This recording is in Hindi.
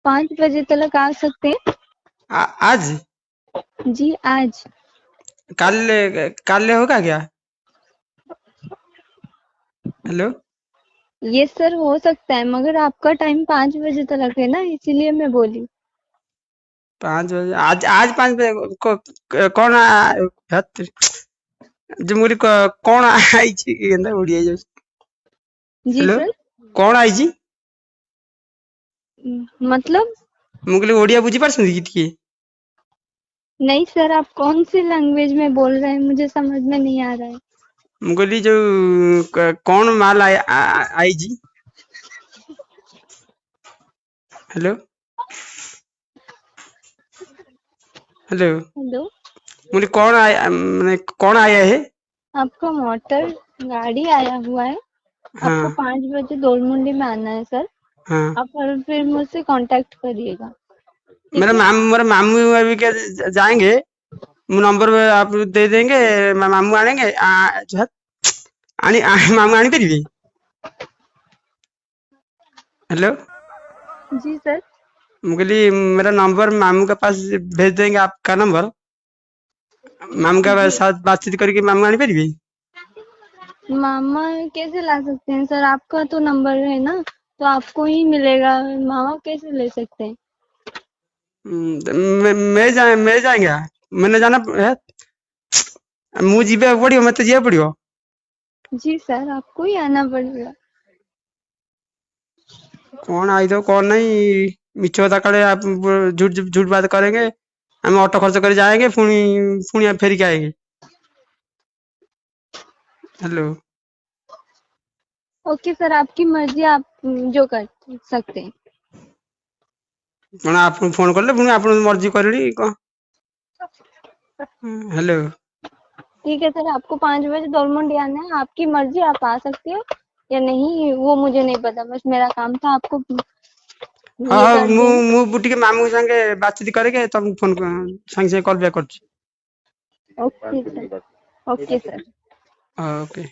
5 बजे तक आ सकते हैं? आज? जी आज। कल? कल होगा क्या? हेलो। ये सर हो सकता है, मगर आपका टाइम 5 बजे तक है ना, इसीलिए मैं बोली। 5 बजे? आज आज 5 बजे कौन हत जो मुझे कौन आई उड़ी जाए। जी हेलो। सर। कौन आई? मतलब? मुझे ओडिया बुझी पार्सन्ति कि टिके? नहीं सर, आप कौन सी लैंग्वेज में बोल रहे हैं, मुझे समझ में नहीं आ रहा है। मुझे जो कौन माल आई जी? हेलो। हेलो। हेलो। मुझे कौन आया, मैंने कौन आया है? आपका मोटर गाड़ी आया हुआ है। आपको हाँ 5 बजे दोलमुंडी में आना है सर। हाँ। आप और फिर मुझसे कांटेक्ट करिएगा। ठीक मेरे है। मामू, मेरे मामू अभी क्या जाएंगे, नंबर आप दे देंगे, मामू आनेंगे जो है, मामू आनी पारिबे? हेलो। जी सर। मुझे मेरा नंबर मामू के पास भेज देंगे, आपका नंबर, मामू के जी। साथ बातचीत करके मामू आनी पारिबे? मामा कैसे ला सकते हैं सर? आपका तो नंबर है ना, तो आपको ही मिलेगा। मामा कैसे ले सकते हैं? मैं जाएंगे, मैंने जाना है, मुझे जीवे पड़ो, मत जीवे पड़ो। जी सर, आपको ही आना पड़ेगा। कौन आई तो कौन नहीं, मिछ बता काले आप झूठ झूठ बात करेंगे, हम ऑटो खर्च कर जाएंगे, पुणी फेर के आएंगे। हेलो। ओके सर, आपकी मर्जी, आप जो कर सकते हैं। कौन आप फोन कले पुणी आप मर्जी करी कौन? हेलो। ठीक है सर, आपको 5 बजे दोलमुंडी आना है, आपकी मर्जी, आप आ सकती हो या नहीं वो मुझे नहीं पता, बस मेरा काम था आपको हाँ ये हाँ, कर देना। टिके मामू संगे बातचीत करके तुम फोन संगे संगे कॉल बैक कर। Okay sir. Okay sir. Okay.